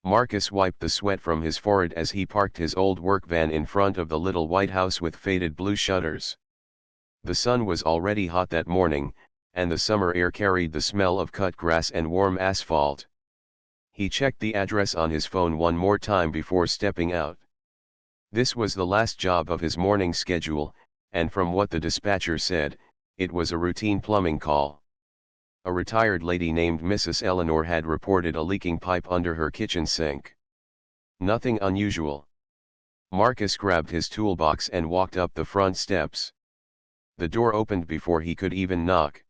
Marcus wiped the sweat from his forehead as he parked his old work van in front of the little white house with faded blue shutters. The sun was already hot that morning, and the summer air carried the smell of cut grass and warm asphalt. He checked the address on his phone one more time before stepping out. This was the last job of his morning schedule, and from what the dispatcher said, it was a routine plumbing call. A retired lady named Mrs. Eleanor had reported a leaking pipe under her kitchen sink. Nothing unusual. Marcus grabbed his toolbox and walked up the front steps. The door opened before he could even knock.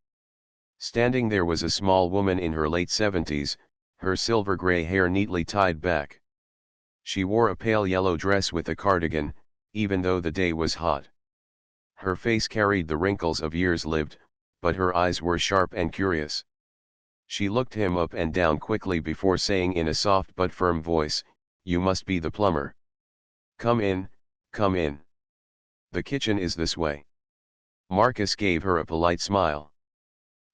Standing there was a small woman in her late 70s, her silver gray hair neatly tied back. She wore a pale yellow dress with a cardigan, even though the day was hot. Her face carried the wrinkles of years lived, but her eyes were sharp and curious. She looked him up and down quickly before saying in a soft but firm voice, "You must be the plumber. Come in, come in. The kitchen is this way." Marcus gave her a polite smile.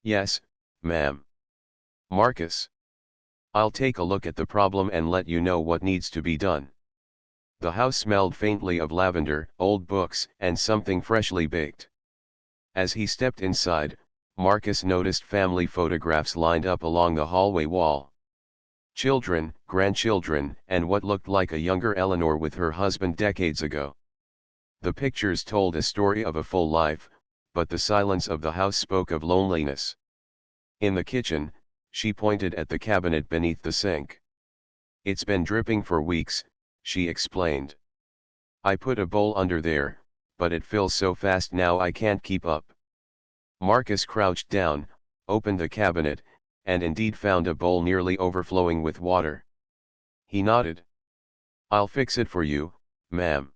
"Yes, ma'am." "Marcus. I'll take a look at the problem and let you know what needs to be done." The house smelled faintly of lavender, old books, and something freshly baked. As he stepped inside, Marcus noticed family photographs lined up along the hallway wall. Children, grandchildren, and what looked like a younger Eleanor with her husband decades ago. The pictures told a story of a full life, but the silence of the house spoke of loneliness. In the kitchen, she pointed at the cabinet beneath the sink. "It's been dripping for weeks," she explained. "I put a bowl under there, but it fills so fast now I can't keep up." Marcus crouched down, opened the cabinet, and indeed found a bowl nearly overflowing with water. He nodded. "I'll fix it for you, ma'am.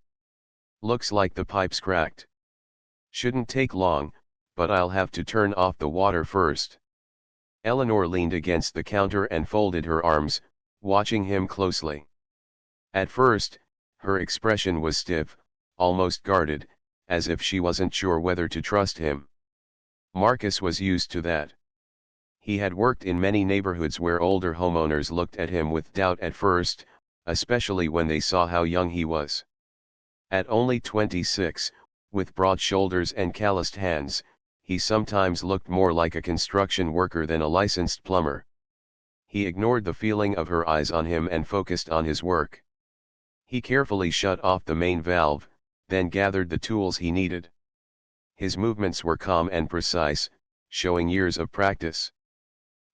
Looks like the pipe's cracked. Shouldn't take long, but I'll have to turn off the water first." Eleanor leaned against the counter and folded her arms, watching him closely. At first, her expression was stiff, almost guarded, as if she wasn't sure whether to trust him. Marcus was used to that. He had worked in many neighborhoods where older homeowners looked at him with doubt at first, especially when they saw how young he was. At only 26, with broad shoulders and calloused hands, he sometimes looked more like a construction worker than a licensed plumber. He ignored the feeling of her eyes on him and focused on his work. He carefully shut off the main valve, then gathered the tools he needed. His movements were calm and precise, showing years of practice.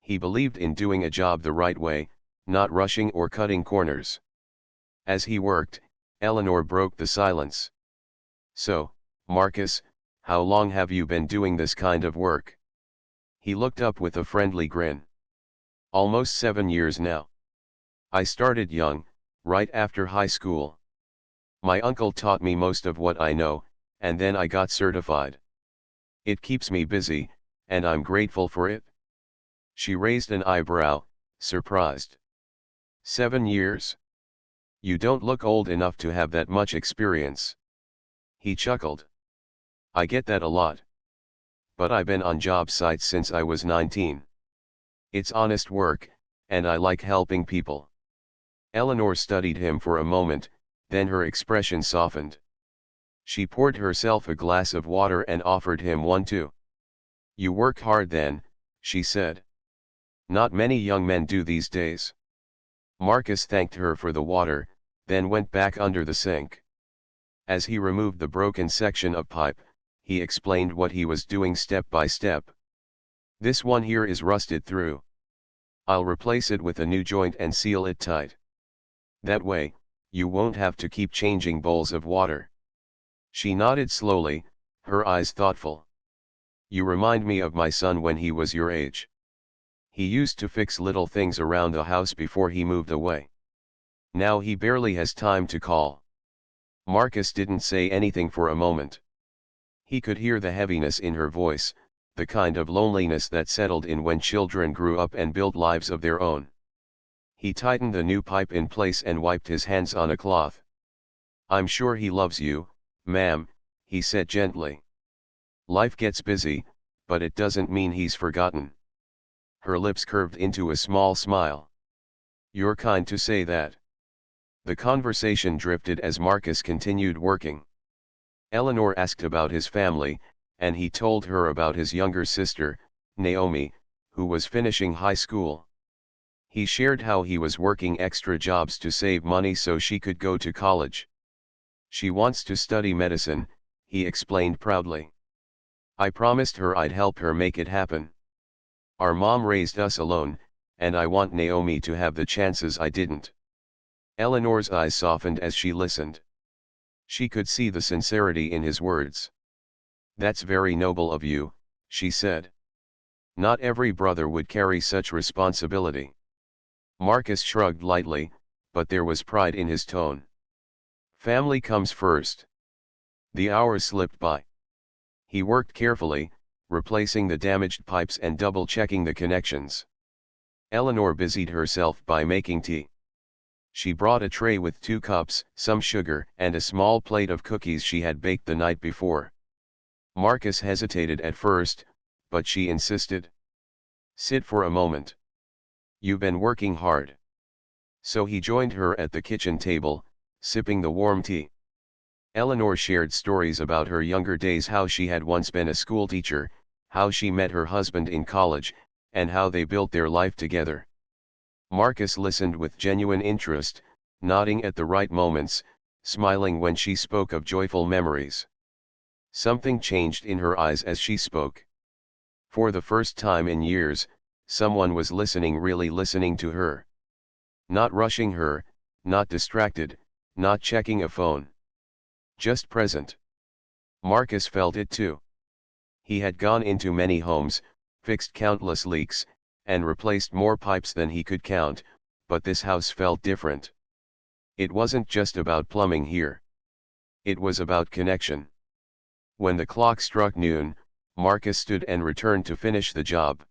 He believed in doing a job the right way, not rushing or cutting corners. As he worked, Eleanor broke the silence. "So, Marcus, how long have you been doing this kind of work?" He looked up with a friendly grin. "Almost 7 years now. I started young, right after high school. My uncle taught me most of what I know, and then I got certified. It keeps me busy, and I'm grateful for it." She raised an eyebrow, surprised. 7 years? You don't look old enough to have that much experience. He chuckled. "I get that a lot. But I've been on job sites since I was 19. It's honest work, and I like helping people." Eleanor studied him for a moment, then her expression softened. She poured herself a glass of water and offered him one too. "You work hard then," she said. "Not many young men do these days." Marcus thanked her for the water, then went back under the sink. As he removed the broken section of pipe, he explained what he was doing step by step. "This one here is rusted through. I'll replace it with a new joint and seal it tight. That way, you won't have to keep changing bowls of water." She nodded slowly, her eyes thoughtful. "You remind me of my son when he was your age. He used to fix little things around the house before he moved away. Now he barely has time to call." Marcus didn't say anything for a moment. He could hear the heaviness in her voice, the kind of loneliness that settled in when children grew up and built lives of their own. He tightened the new pipe in place and wiped his hands on a cloth. "I'm sure he loves you, ma'am," he said gently. "Life gets busy, but it doesn't mean he's forgotten." Her lips curved into a small smile. You're kind to say that. The conversation drifted as Marcus continued working. Eleanor asked about his family, and he told her about his younger sister, Naomi, who was finishing high school. He shared how he was working extra jobs to save money so she could go to college. She wants to study medicine, he explained proudly. I promised her I'd help her make it happen. Our mom raised us alone, and I want Naomi to have the chances I didn't. Eleanor's eyes softened as she listened. She could see the sincerity in his words. That's very noble of you, she said. Not every brother would carry such responsibility. Marcus shrugged lightly, but there was pride in his tone. Family comes first. The hours slipped by. He worked carefully, replacing the damaged pipes and double-checking the connections. Eleanor busied herself by making tea. She brought a tray with 2 cups, some sugar, and a small plate of cookies she had baked the night before. Marcus hesitated at first, but she insisted. Sit for a moment. You've been working hard. So he joined her at the kitchen table, sipping the warm tea. Eleanor shared stories about her younger days, how she had once been a schoolteacher, how she met her husband in college, and how they built their life together. Marcus listened with genuine interest, nodding at the right moments, smiling when she spoke of joyful memories. Something changed in her eyes as she spoke. For the first time in years, someone was listening, really listening to her. Not rushing her, not distracted, not checking a phone. Just present. Marcus felt it too. He had gone into many homes, fixed countless leaks, and replaced more pipes than he could count, but this house felt different. It wasn't just about plumbing here. It was about connection. When the clock struck noon, Marcus stood and returned to finish the job.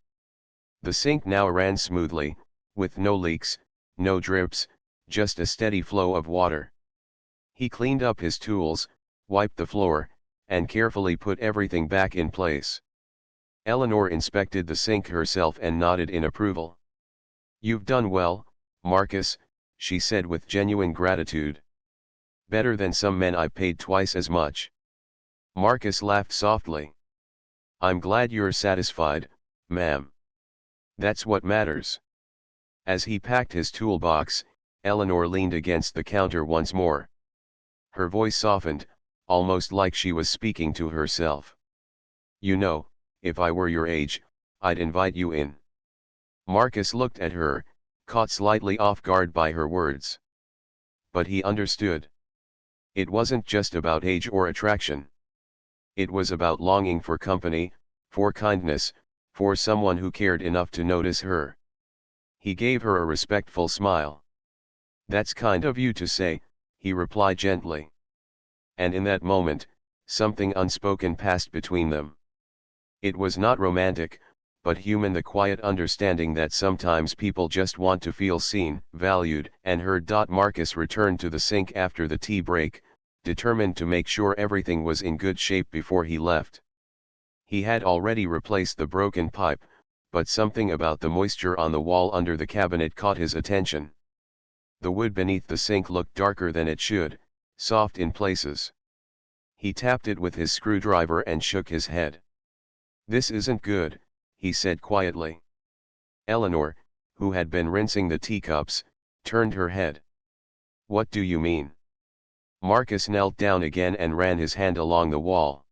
The sink now ran smoothly, with no leaks, no drips, just a steady flow of water. He cleaned up his tools, wiped the floor, and carefully put everything back in place. Eleanor inspected the sink herself and nodded in approval. You've done well, Marcus, she said with genuine gratitude. Better than some men I paid twice as much. Marcus laughed softly. I'm glad you're satisfied, ma'am. That's what matters. As he packed his toolbox, Eleanor leaned against the counter once more. Her voice softened, almost like she was speaking to herself. You know, if I were your age, I'd invite you in. Marcus looked at her, caught slightly off guard by her words. But he understood. It wasn't just about age or attraction. It was about longing for company, for kindness, for someone who cared enough to notice her. He gave her a respectful smile. That's kind of you to say, he replied gently. And in that moment, something unspoken passed between them. It was not romantic, but human, the quiet understanding that sometimes people just want to feel seen, valued, and heard. Marcus returned to the sink after the tea break, determined to make sure everything was in good shape before he left. He had already replaced the broken pipe, but something about the moisture on the wall under the cabinet caught his attention. The wood beneath the sink looked darker than it should, soft in places. He tapped it with his screwdriver and shook his head. This isn't good, he said quietly. Eleanor, who had been rinsing the teacups, turned her head. What do you mean? Marcus knelt down again and ran his hand along the wall.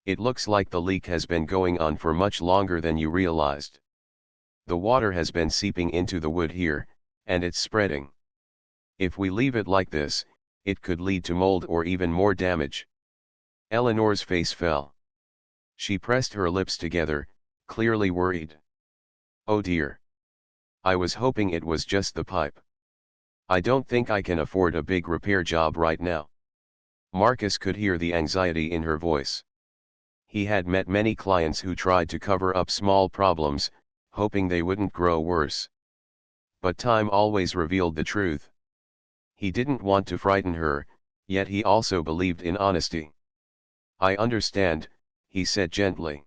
It looks like the leak has been going on for much longer than you realized. The water has been seeping into the wood here, and it's spreading. If we leave it like this, it could lead to mold or even more damage. Eleanor's face fell. She pressed her lips together, clearly worried. Oh dear. I was hoping it was just the pipe. I don't think I can afford a big repair job right now. Marcus could hear the anxiety in her voice. He had met many clients who tried to cover up small problems, hoping they wouldn't grow worse. But time always revealed the truth. He didn't want to frighten her, yet he also believed in honesty. I understand, he said gently.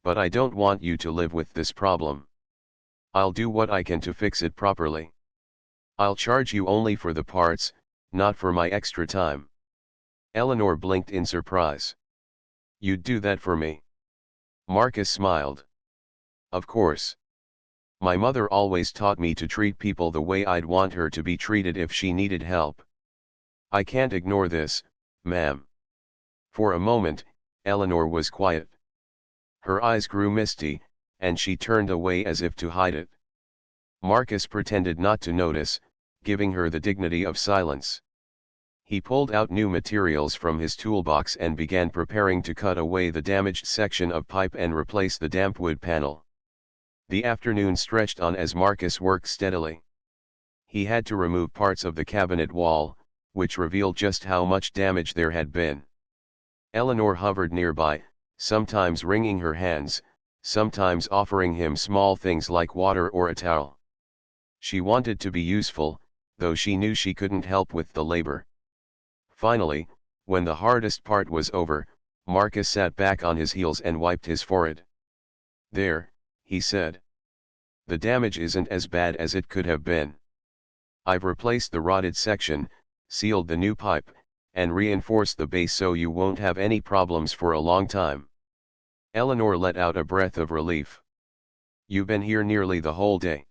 But I don't want you to live with this problem. I'll do what I can to fix it properly. I'll charge you only for the parts, not for my extra time. Eleanor blinked in surprise. You'd do that for me? Marcus smiled. Of course. My mother always taught me to treat people the way I'd want her to be treated if she needed help. I can't ignore this, ma'am. For a moment, Eleanor was quiet. Her eyes grew misty, and she turned away as if to hide it. Marcus pretended not to notice, giving her the dignity of silence. He pulled out new materials from his toolbox and began preparing to cut away the damaged section of pipe and replace the damp wood panel. The afternoon stretched on as Marcus worked steadily. He had to remove parts of the cabinet wall, which revealed just how much damage there had been. Eleanor hovered nearby, sometimes wringing her hands, sometimes offering him small things like water or a towel. She wanted to be useful, though she knew she couldn't help with the labor. Finally, when the hardest part was over, Marcus sat back on his heels and wiped his forehead. There, he said. The damage isn't as bad as it could have been. I've replaced the rotted section, sealed the new pipe, and reinforced the base so you won't have any problems for a long time. Eleanor let out a breath of relief. You've been here nearly the whole day.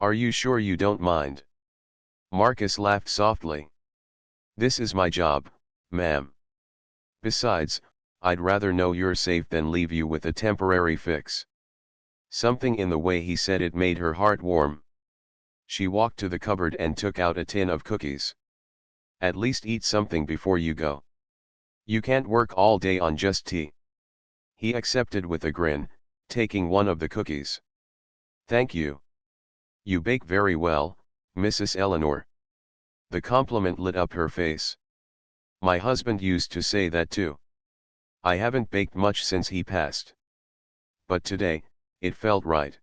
Are you sure you don't mind? Marcus laughed softly. This is my job, ma'am. Besides, I'd rather know you're safe than leave you with a temporary fix. Something in the way he said it made her heart warm. She walked to the cupboard and took out a tin of cookies. At least eat something before you go. You can't work all day on just tea. He accepted with a grin, taking one of the cookies. Thank you. You bake very well, Mrs. Eleanor. The compliment lit up her face. My husband used to say that too. I haven't baked much since he passed. But today, it felt right.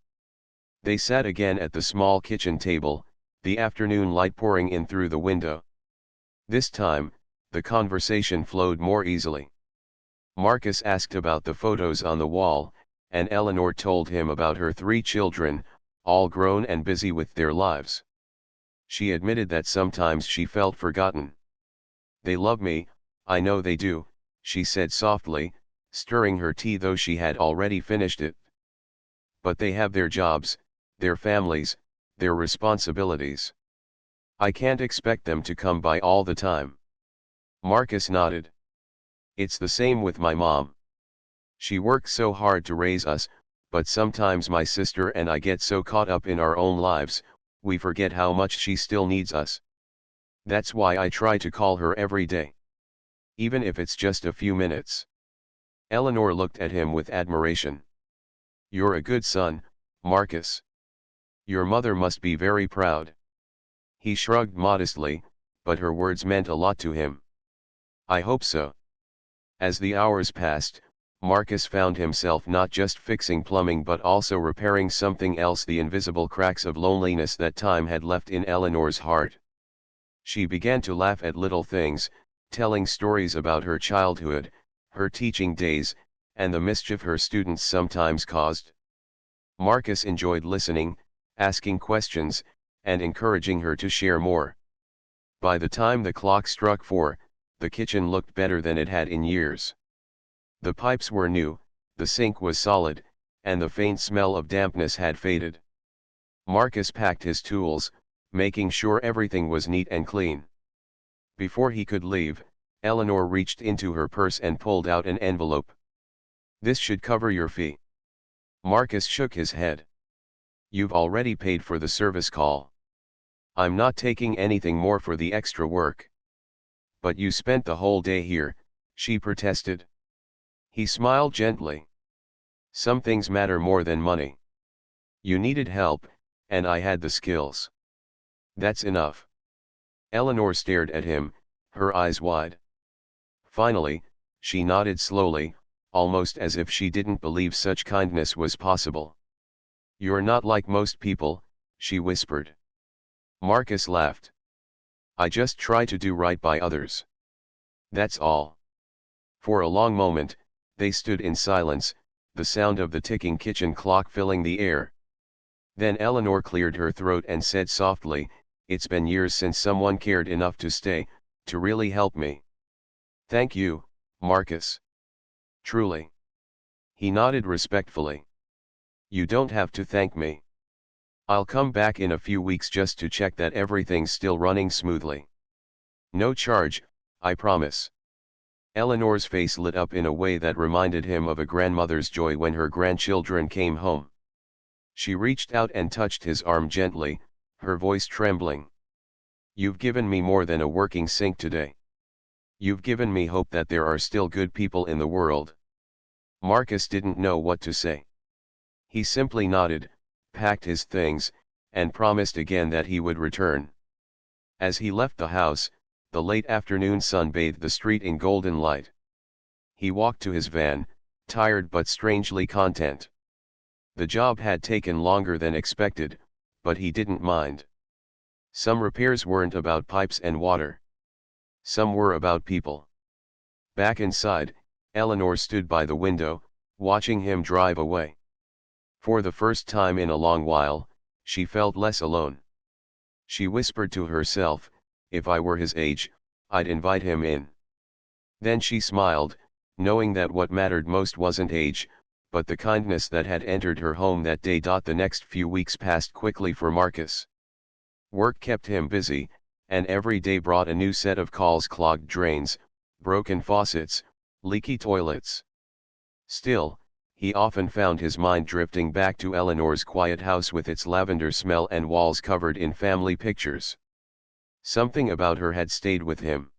They sat again at the small kitchen table, the afternoon light pouring in through the window. This time, the conversation flowed more easily. Marcus asked about the photos on the wall, and Eleanor told him about her 3 children, all grown and busy with their lives. She admitted that sometimes she felt forgotten. They love me, I know they do, she said softly, stirring her tea though she had already finished it. But they have their jobs, their families, their responsibilities. I can't expect them to come by all the time. Marcus nodded. It's the same with my mom. She works so hard to raise us, but sometimes my sister and I get so caught up in our own lives, we forget how much she still needs us. That's why I try to call her every day. Even if it's just a few minutes. Eleanor looked at him with admiration. You're a good son, Marcus. Your mother must be very proud. He shrugged modestly, but her words meant a lot to him. I hope so. As the hours passed, Marcus found himself not just fixing plumbing but also repairing something else, the invisible cracks of loneliness that time had left in Eleanor's heart. She began to laugh at little things, telling stories about her childhood, her teaching days, and the mischief her students sometimes caused. Marcus enjoyed listening, asking questions, and encouraging her to share more. By the time the clock struck 4, the kitchen looked better than it had in years. The pipes were new, the sink was solid, and the faint smell of dampness had faded. Marcus packed his tools, making sure everything was neat and clean. Before he could leave, Eleanor reached into her purse and pulled out an envelope. This should cover your fee. Marcus shook his head. You've already paid for the service call. I'm not taking anything more for the extra work. But you spent the whole day here, she protested. He smiled gently. Some things matter more than money. You needed help, and I had the skills. That's enough. Eleanor stared at him, her eyes wide. Finally, she nodded slowly, almost as if she didn't believe such kindness was possible. You're not like most people, she whispered. Marcus laughed. I just try to do right by others. That's all. For a long moment, they stood in silence, the sound of the ticking kitchen clock filling the air. Then Eleanor cleared her throat and said softly, it's been years since someone cared enough to stay, to really help me. Thank you, Marcus. Truly. He nodded respectfully. You don't have to thank me. I'll come back in a few weeks just to check that everything's still running smoothly. No charge, I promise. Eleanor's face lit up in a way that reminded him of a grandmother's joy when her grandchildren came home. She reached out and touched his arm gently, her voice trembling. You've given me more than a working sink today. You've given me hope that there are still good people in the world. Marcus didn't know what to say. He simply nodded, packed his things, and promised again that he would return. As he left the house, the late afternoon sun bathed the street in golden light. He walked to his van, tired but strangely content. The job had taken longer than expected, but he didn't mind. Some repairs weren't about pipes and water. Some were about people. Back inside, Eleanor stood by the window, watching him drive away. For the first time in a long while, she felt less alone. She whispered to herself, if I were his age, I'd invite him in. Then she smiled, knowing that what mattered most wasn't age, but the kindness that had entered her home that day. The next few weeks passed quickly for Marcus. Work kept him busy, and every day brought a new set of calls: clogged drains, broken faucets, leaky toilets. Still, he often found his mind drifting back to Eleanor's quiet house with its lavender smell and walls covered in family pictures. Something about her had stayed with him.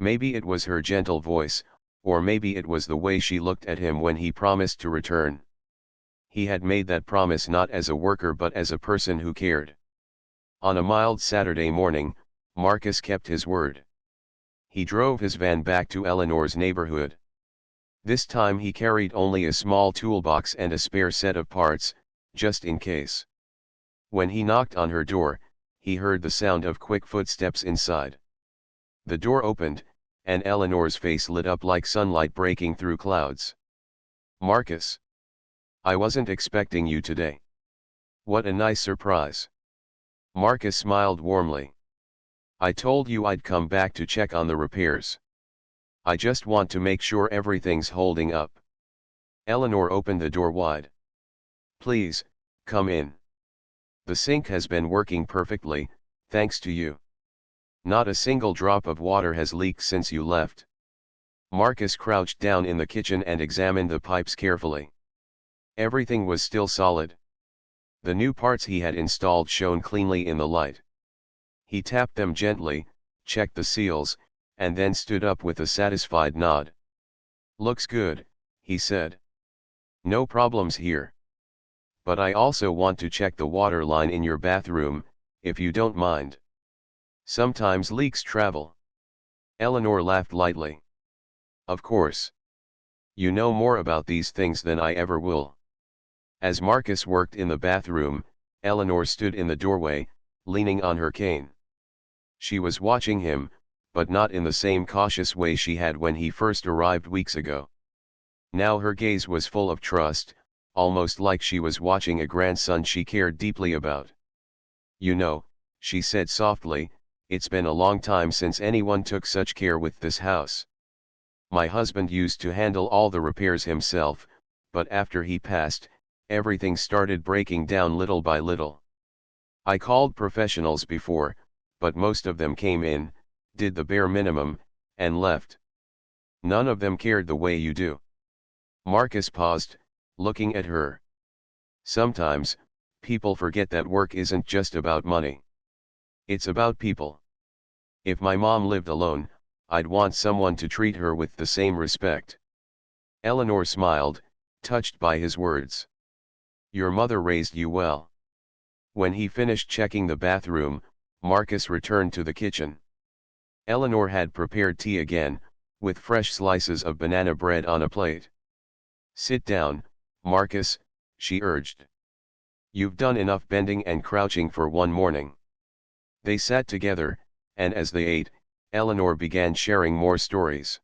Maybe it was her gentle voice, or maybe it was the way she looked at him when he promised to return. He had made that promise not as a worker but as a person who cared. On a mild Saturday morning, Marcus kept his word. He drove his van back to Eleanor's neighborhood. This time he carried only a small toolbox and a spare set of parts, just in case. When he knocked on her door, he heard the sound of quick footsteps inside. The door opened, and Eleanor's face lit up like sunlight breaking through clouds. Marcus. I wasn't expecting you today. What a nice surprise. Marcus smiled warmly. I told you I'd come back to check on the repairs. I just want to make sure everything's holding up. Eleanor opened the door wide. Please, come in. The sink has been working perfectly, thanks to you. Not a single drop of water has leaked since you left. Marcus crouched down in the kitchen and examined the pipes carefully. Everything was still solid. The new parts he had installed shone cleanly in the light. He tapped them gently, checked the seals, and then stood up with a satisfied nod. Looks good, he said. No problems here. But I also want to check the water line in your bathroom, if you don't mind. Sometimes leaks travel. Eleanor laughed lightly. Of course. You know more about these things than I ever will. As Marcus worked in the bathroom, Eleanor stood in the doorway, leaning on her cane. She was watching him, but not in the same cautious way she had when he first arrived weeks ago. Now her gaze was full of trust, almost like she was watching a grandson she cared deeply about. You know, she said softly, it's been a long time since anyone took such care with this house. My husband used to handle all the repairs himself, but after he passed, everything started breaking down little by little. I called professionals before, but most of them came in, did the bare minimum, and left. None of them cared the way you do. Marcus paused, looking at her. Sometimes, people forget that work isn't just about money. It's about people. If my mom lived alone, I'd want someone to treat her with the same respect. Eleanor smiled, touched by his words. Your mother raised you well. When he finished checking the bathroom, Marcus returned to the kitchen. Eleanor had prepared tea again, with fresh slices of banana bread on a plate. Sit down, Marcus, she urged. You've done enough bending and crouching for one morning. They sat together, and as they ate, Eleanor began sharing more stories.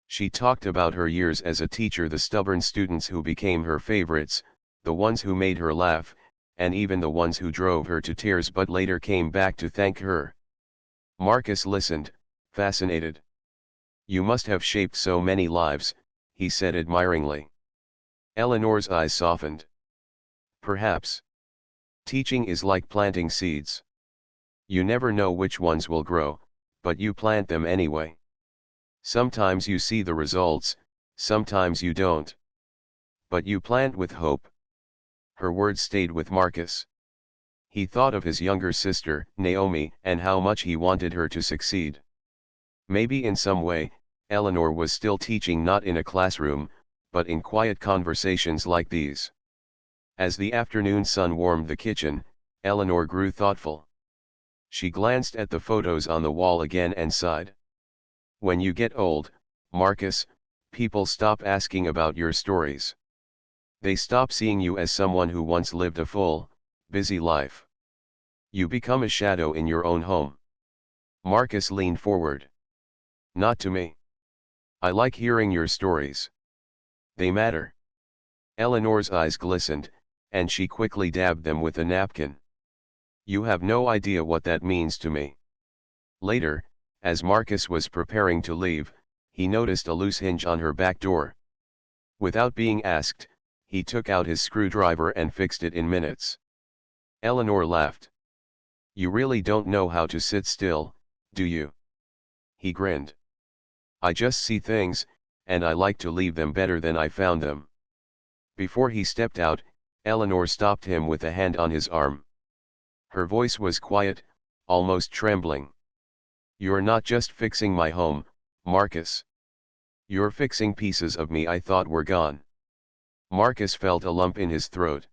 She talked about her years as a teacher, the stubborn students who became her favorites, the ones who made her laugh, and even the ones who drove her to tears but later came back to thank her. Marcus listened, fascinated. "You must have shaped so many lives," he said admiringly. Eleanor's eyes softened. "Perhaps. Teaching is like planting seeds. You never know which ones will grow, but you plant them anyway. Sometimes you see the results, sometimes you don't. But you plant with hope." Her words stayed with Marcus. He thought of his younger sister, Naomi, and how much he wanted her to succeed. Maybe in some way, Eleanor was still teaching, not in a classroom, but in quiet conversations like these. As the afternoon sun warmed the kitchen, Eleanor grew thoughtful. She glanced at the photos on the wall again and sighed. "When you get old, Marcus, people stop asking about your stories. They stop seeing you as someone who once lived a full, busy life. You become a shadow in your own home." Marcus leaned forward. "Not to me. I like hearing your stories. They matter." Eleanor's eyes glistened, and she quickly dabbed them with a napkin. "You have no idea what that means to me." Later, as Marcus was preparing to leave, he noticed a loose hinge on her back door. Without being asked, he took out his screwdriver and fixed it in minutes. Eleanor laughed. "You really don't know how to sit still, do you?" He grinned. "I just see things, and I like to leave them better than I found them." Before he stepped out, Eleanor stopped him with a hand on his arm. Her voice was quiet, almost trembling. "You're not just fixing my home, Marcus. You're fixing pieces of me I thought were gone." Marcus felt a lump in his throat.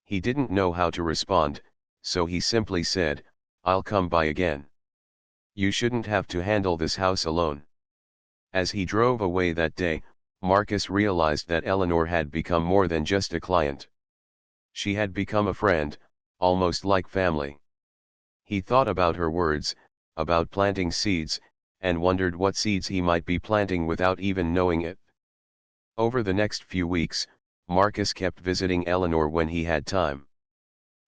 He didn't know how to respond, so he simply said, "I'll come by again. You shouldn't have to handle this house alone." As he drove away that day, Marcus realized that Eleanor had become more than just a client. She had become a friend, almost like family. He thought about her words, about planting seeds, and wondered what seeds he might be planting without even knowing it. Over the next few weeks, Marcus kept visiting Eleanor when he had time.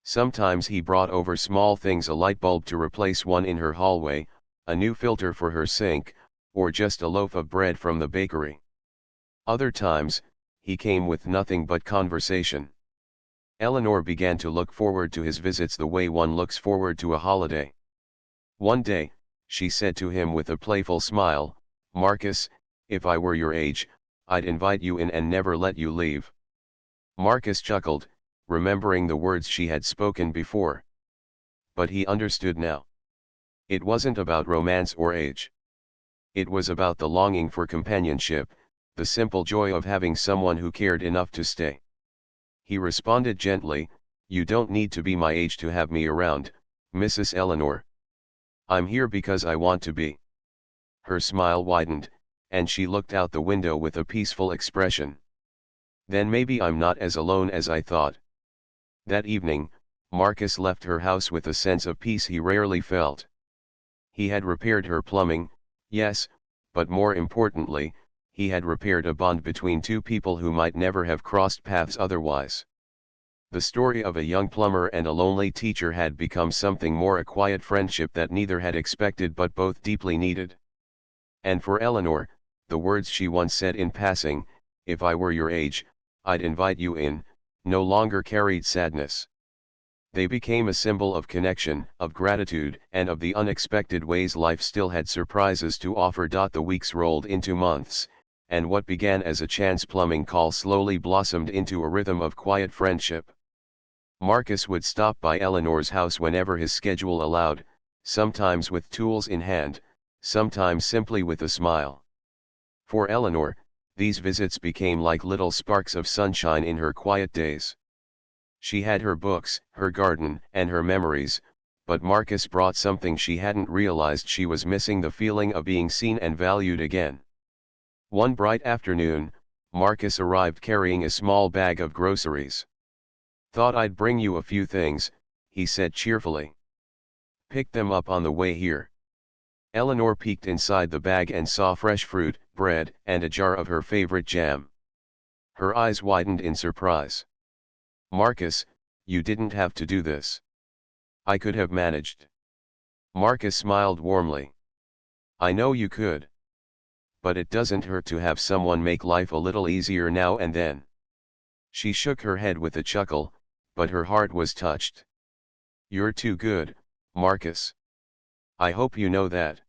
Sometimes he brought over small things, a light bulb to replace one in her hallway, a new filter for her sink, or just a loaf of bread from the bakery. Other times, he came with nothing but conversation. Eleanor began to look forward to his visits the way one looks forward to a holiday. One day, she said to him with a playful smile, "Marcus, if I were your age, I'd invite you in and never let you leave." Marcus chuckled, remembering the words she had spoken before. But he understood now. It wasn't about romance or age. It was about the longing for companionship, the simple joy of having someone who cared enough to stay. He responded gently, "You don't need to be my age to have me around, Mrs. Eleanor. I'm here because I want to be." Her smile widened, and she looked out the window with a peaceful expression. "Then maybe I'm not as alone as I thought." That evening, Marcus left her house with a sense of peace he rarely felt. He had repaired her plumbing, yes, but more importantly, he had repaired a bond between two people who might never have crossed paths otherwise. The story of a young plumber and a lonely teacher had become something more, a quiet friendship that neither had expected but both deeply needed. And for Eleanor, the words she once said in passing, "If I were your age, I'd invite you in," no longer carried sadness. They became a symbol of connection, of gratitude, and of the unexpected ways life still had surprises to offer. The weeks rolled into months, and what began as a chance plumbing call slowly blossomed into a rhythm of quiet friendship. Marcus would stop by Eleanor's house whenever his schedule allowed, sometimes with tools in hand, sometimes simply with a smile. For Eleanor, these visits became like little sparks of sunshine in her quiet days. She had her books, her garden, and her memories, but Marcus brought something she hadn't realized she was missing: the feeling of being seen and valued again. One bright afternoon, Marcus arrived carrying a small bag of groceries. "Thought I'd bring you a few things," he said cheerfully. "Picked them up on the way here." Eleanor peeked inside the bag and saw fresh fruit, bread, and a jar of her favorite jam. Her eyes widened in surprise. "Marcus, You didn't have to do this. I could have managed. Marcus smiled warmly. I know you could. But it doesn't hurt to have someone make life a little easier now and then. She shook her head with a chuckle, but her heart was touched. You're too good, Marcus. I hope you know that.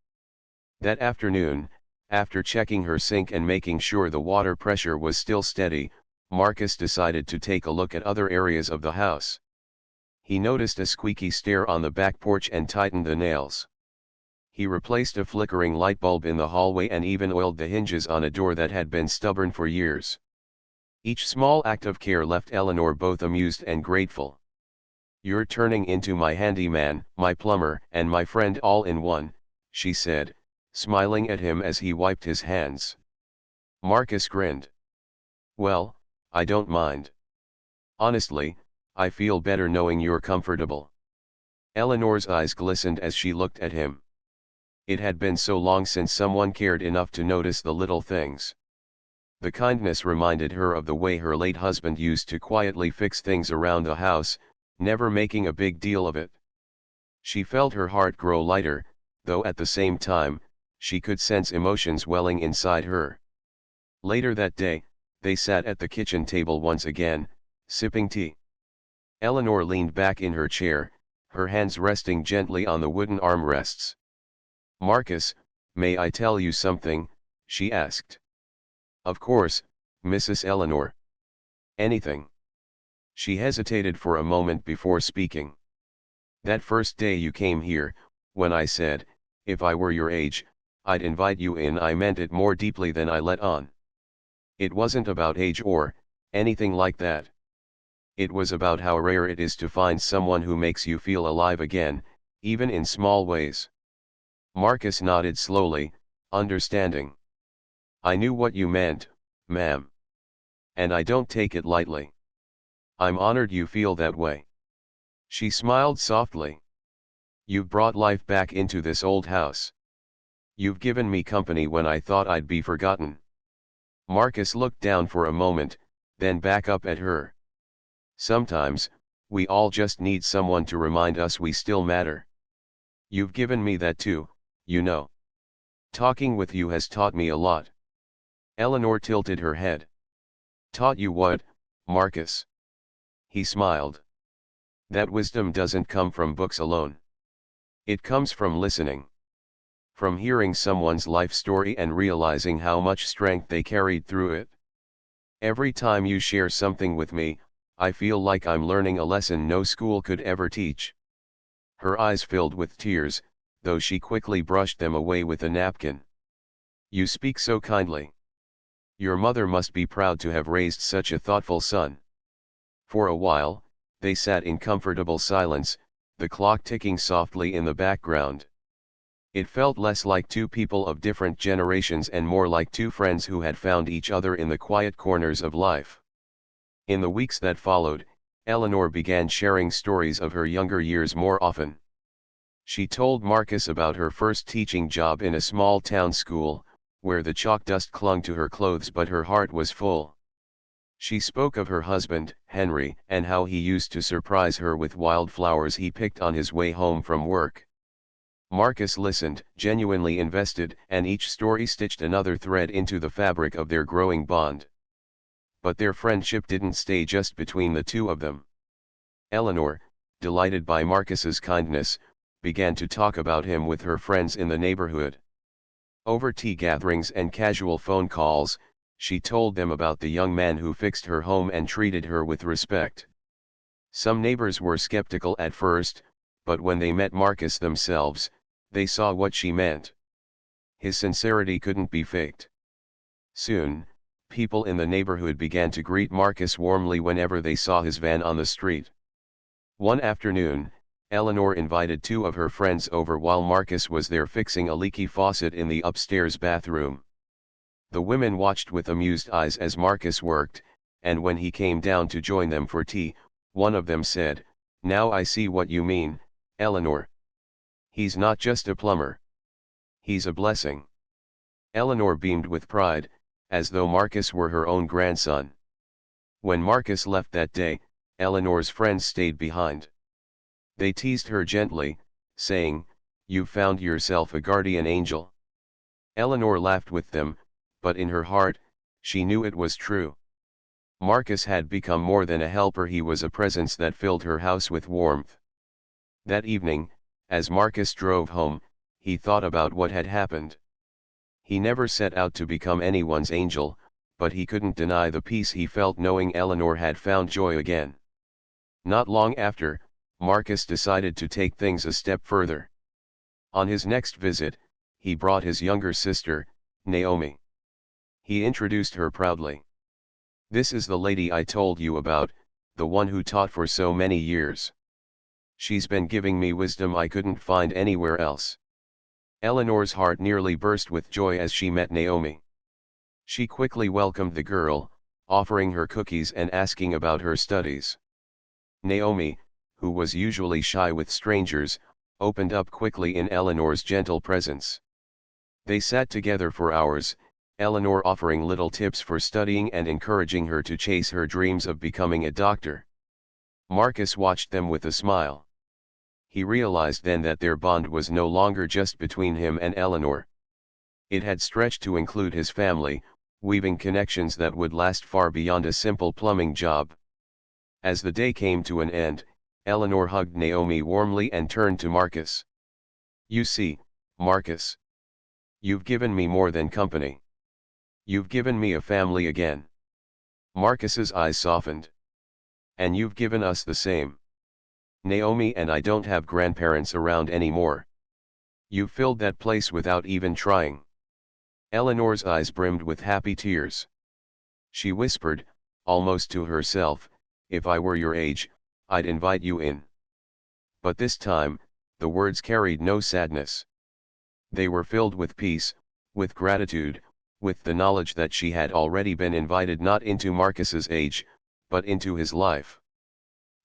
That afternoon, after checking her sink and making sure the water pressure was still steady, Marcus decided to take a look at other areas of the house. He noticed a squeaky stair on the back porch and tightened the nails. He replaced a flickering light bulb in the hallway and even oiled the hinges on a door that had been stubborn for years. Each small act of care left Eleanor both amused and grateful. You're turning into my handyman, my plumber, and my friend all in one, she said, smiling at him as he wiped his hands. Marcus grinned. Well, I don't mind. Honestly, I feel better knowing you're comfortable. Eleanor's eyes glistened as she looked at him. It had been so long since someone cared enough to notice the little things. The kindness reminded her of the way her late husband used to quietly fix things around the house, never making a big deal of it. She felt her heart grow lighter, though at the same time, she could sense emotions welling inside her. Later that day, they sat at the kitchen table once again, sipping tea. Eleanor leaned back in her chair, her hands resting gently on the wooden armrests. Marcus, may I tell you something? She asked. Of course, Mrs. Eleanor. Anything. She hesitated for a moment before speaking. That first day you came here, when I said, if I were your age, I'd invite you in, I meant it more deeply than I let on. It wasn't about age or anything like that. It was about how rare it is to find someone who makes you feel alive again, even in small ways. Marcus nodded slowly, understanding. I knew what you meant, ma'am. And I don't take it lightly. I'm honored you feel that way. She smiled softly. You've brought life back into this old house. You've given me company when I thought I'd be forgotten. Marcus looked down for a moment, then back up at her. Sometimes, we all just need someone to remind us we still matter. You've given me that too, you know. Talking with you has taught me a lot. Eleanor tilted her head. Taught you what, Marcus? He smiled. That wisdom doesn't come from books alone. It comes from listening. From hearing someone's life story and realizing how much strength they carried through it. Every time you share something with me, I feel like I'm learning a lesson no school could ever teach. Her eyes filled with tears, though she quickly brushed them away with a napkin. You speak so kindly. Your mother must be proud to have raised such a thoughtful son. For a while, they sat in comfortable silence, the clock ticking softly in the background. It felt less like two people of different generations and more like two friends who had found each other in the quiet corners of life. In the weeks that followed, Eleanor began sharing stories of her younger years more often. She told Marcus about her first teaching job in a small town school, where the chalk dust clung to her clothes but her heart was full. She spoke of her husband, Henry, and how he used to surprise her with wildflowers he picked on his way home from work. Marcus listened, genuinely invested, and each story stitched another thread into the fabric of their growing bond. But their friendship didn't stay just between the two of them. Eleanor, delighted by Marcus's kindness, began to talk about him with her friends in the neighborhood. Over tea gatherings and casual phone calls, she told them about the young man who fixed her home and treated her with respect. Some neighbors were skeptical at first, but when they met Marcus themselves, they saw what she meant. His sincerity couldn't be faked. Soon, people in the neighborhood began to greet Marcus warmly whenever they saw his van on the street. One afternoon, Eleanor invited two of her friends over while Marcus was there fixing a leaky faucet in the upstairs bathroom. The women watched with amused eyes as Marcus worked, and when he came down to join them for tea, one of them said, "Now I see what you mean, Eleanor. He's not just a plumber. He's a blessing." Eleanor beamed with pride, as though Marcus were her own grandson. When Marcus left that day, Eleanor's friends stayed behind. They teased her gently, saying, "You've found yourself a guardian angel." Eleanor laughed with them, but in her heart, she knew it was true. Marcus had become more than a helper, he was a presence that filled her house with warmth. That evening, as Marcus drove home, he thought about what had happened. He never set out to become anyone's angel, but he couldn't deny the peace he felt knowing Eleanor had found joy again. Not long after, Marcus decided to take things a step further. On his next visit, he brought his younger sister, Naomi. He introduced her proudly. "This is the lady I told you about, the one who taught for so many years. She's been giving me wisdom I couldn't find anywhere else." Eleanor's heart nearly burst with joy as she met Naomi. She quickly welcomed the girl, offering her cookies and asking about her studies. Naomi, who was usually shy with strangers, opened up quickly in Eleanor's gentle presence. They sat together for hours, Eleanor offering little tips for studying and encouraging her to chase her dreams of becoming a doctor. Marcus watched them with a smile. He realized then that their bond was no longer just between him and Eleanor. It had stretched to include his family, weaving connections that would last far beyond a simple plumbing job. As the day came to an end, Eleanor hugged Naomi warmly and turned to Marcus. "You see, Marcus, you've given me more than company. You've given me a family again." Marcus's eyes softened. "And you've given us the same. Naomi and I don't have grandparents around anymore. You've filled that place without even trying." Eleanor's eyes brimmed with happy tears. She whispered, almost to herself, "If I were your age, I'd invite you in." But this time, the words carried no sadness. They were filled with peace, with gratitude, with the knowledge that she had already been invited not into Marcus's age, but into his life.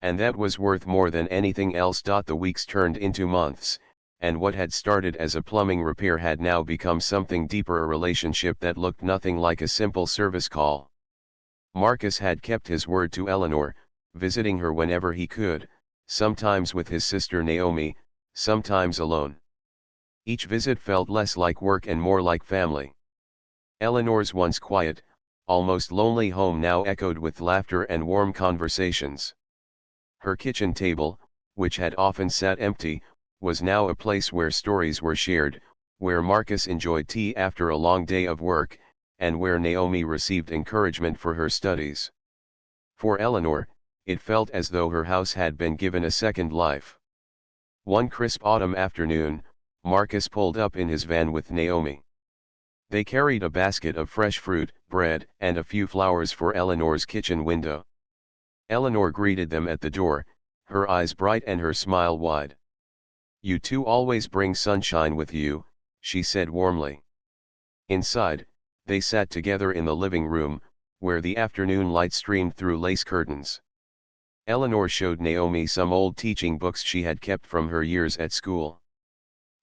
And that was worth more than anything else. The weeks turned into months, and what had started as a plumbing repair had now become something deeper, a relationship that looked nothing like a simple service call. Marcus had kept his word to Eleanor, visiting her whenever he could, sometimes with his sister Naomi, sometimes alone. Each visit felt less like work and more like family. Eleanor's once quiet, almost lonely home now echoed with laughter and warm conversations. Her kitchen table, which had often sat empty, was now a place where stories were shared, where Marcus enjoyed tea after a long day of work, and where Naomi received encouragement for her studies. For Eleanor, it felt as though her house had been given a second life. One crisp autumn afternoon, Marcus pulled up in his van with Naomi. They carried a basket of fresh fruit, bread, and a few flowers for Eleanor's kitchen window. Eleanor greeted them at the door, her eyes bright and her smile wide. "You two always bring sunshine with you," she said warmly. Inside, they sat together in the living room, where the afternoon light streamed through lace curtains. Eleanor showed Naomi some old teaching books she had kept from her years at school.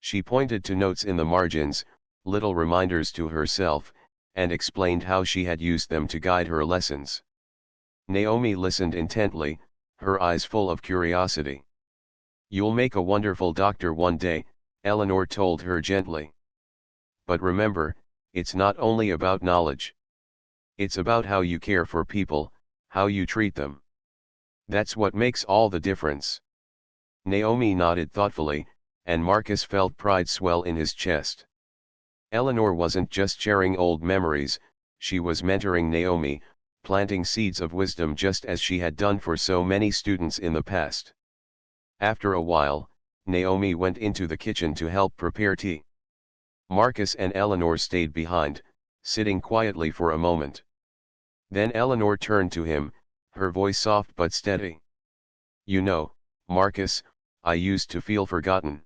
She pointed to notes in the margins, little reminders to herself, and explained how she had used them to guide her lessons. Naomi listened intently, her eyes full of curiosity. "You'll make a wonderful doctor one day," Eleanor told her gently. "But remember, it's not only about knowledge. It's about how you care for people, how you treat them. That's what makes all the difference." Naomi nodded thoughtfully, and Marcus felt pride swell in his chest. Eleanor wasn't just sharing old memories, she was mentoring Naomi, planting seeds of wisdom just as she had done for so many students in the past. After a while, Naomi went into the kitchen to help prepare tea. Marcus and Eleanor stayed behind, sitting quietly for a moment. Then Eleanor turned to him, her voice soft but steady. "You know, Marcus, I used to feel forgotten.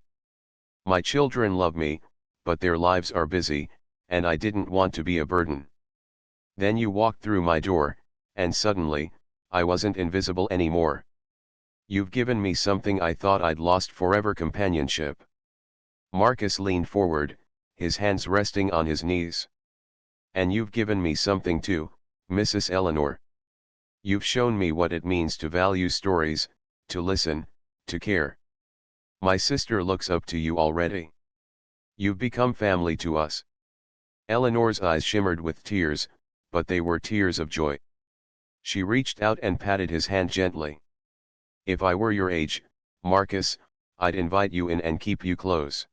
My children love me, but their lives are busy, and I didn't want to be a burden. Then you walked through my door, and suddenly, I wasn't invisible anymore. You've given me something I thought I'd lost forever: companionship." Marcus leaned forward, his hands resting on his knees. "And you've given me something too, Mrs. Eleanor." You've shown me what it means to value stories, to listen, to care. My sister looks up to you already. You've become family to us. Eleanor's eyes shimmered with tears, but they were tears of joy. She reached out and patted his hand gently. If I were your age, Marcus, I'd invite you in and keep you close.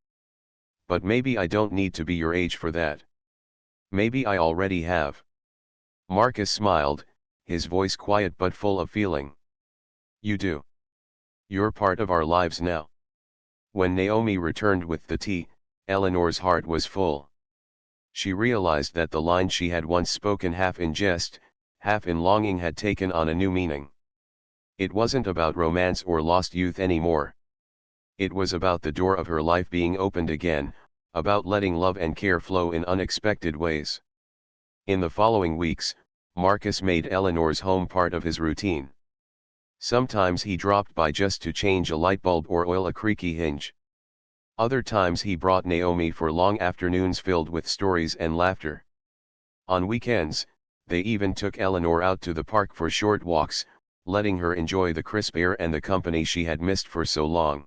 But maybe I don't need to be your age for that. Maybe I already have. Marcus smiled, his voice quiet but full of feeling. You do. You're part of our lives now. When Naomi returned with the tea, Eleanor's heart was full. She realized that the line she had once spoken half in jest, half in longing had taken on a new meaning. It wasn't about romance or lost youth anymore. It was about the door of her life being opened again, about letting love and care flow in unexpected ways. In the following weeks, Marcus made Eleanor's home part of his routine. Sometimes he dropped by just to change a light bulb or oil a creaky hinge. Other times he brought Naomi for long afternoons filled with stories and laughter. On weekends, they even took Eleanor out to the park for short walks, letting her enjoy the crisp air and the company she had missed for so long.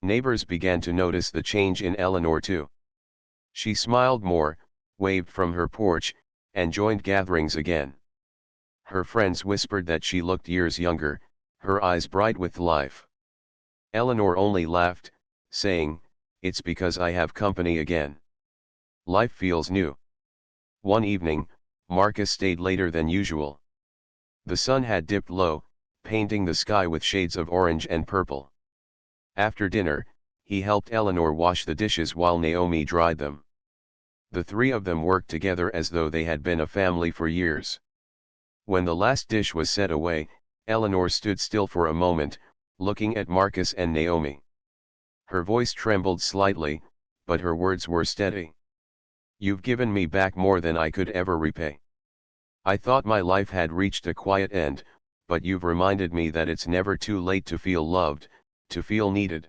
Neighbors began to notice the change in Eleanor too. She smiled more, waved from her porch, and joined gatherings again. Her friends whispered that she looked years younger, her eyes bright with life. Eleanor only laughed, saying, "It's because I have company again. Life feels new." One evening, Marcus stayed later than usual. The sun had dipped low, painting the sky with shades of orange and purple. After dinner, he helped Eleanor wash the dishes while Naomi dried them. The three of them worked together as though they had been a family for years. When the last dish was set away, Eleanor stood still for a moment, looking at Marcus and Naomi. Her voice trembled slightly, but her words were steady. "You've given me back more than I could ever repay. I thought my life had reached a quiet end, but you've reminded me that it's never too late to feel loved, to feel needed."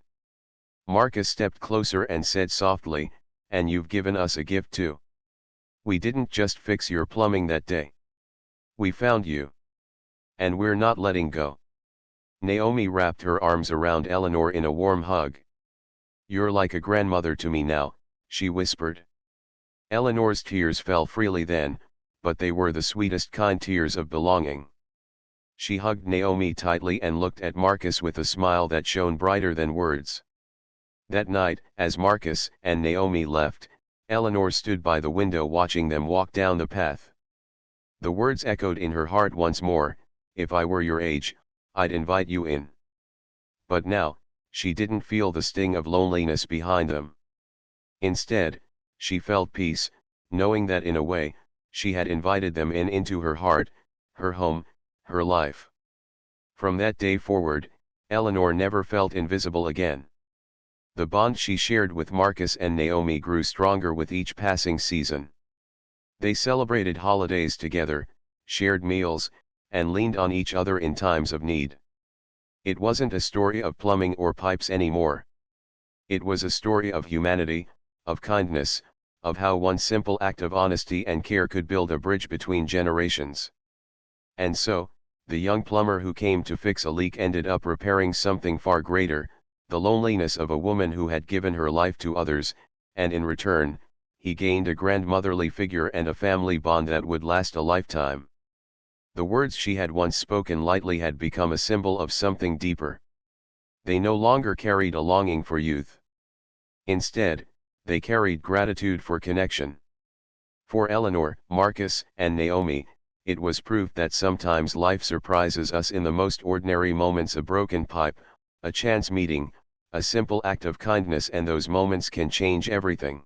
Marcus stepped closer and said softly, "And you've given us a gift too. We didn't just fix your plumbing that day. We found you. And we're not letting go." Naomi wrapped her arms around Eleanor in a warm hug. "You're like a grandmother to me now," she whispered. Eleanor's tears fell freely then, but they were the sweetest kind tears of belonging. She hugged Naomi tightly and looked at Marcus with a smile that shone brighter than words. That night, as Marcus and Naomi left, Eleanor stood by the window watching them walk down the path. The words echoed in her heart once more, "If I were your age, I'd invite you in." But now, she didn't feel the sting of loneliness behind them. Instead, she felt peace, knowing that in a way, she had invited them into her heart, her home, her life. From that day forward, Eleanor never felt invisible again. The bond she shared with Marcus and Naomi grew stronger with each passing season. They celebrated holidays together, shared meals, and leaned on each other in times of need. It wasn't a story of plumbing or pipes anymore. It was a story of humanity, of kindness, of how one simple act of honesty and care could build a bridge between generations. And so, the young plumber who came to fix a leak ended up repairing something far greater, the loneliness of a woman who had given her life to others, and in return, he gained a grandmotherly figure and a family bond that would last a lifetime. The words she had once spoken lightly had become a symbol of something deeper. They no longer carried a longing for youth. Instead, they carried gratitude for connection. For Eleanor, Marcus, and Naomi, it was proof that sometimes life surprises us in the most ordinary moments: a broken pipe, a chance meeting, a simple act of kindness, and those moments can change everything.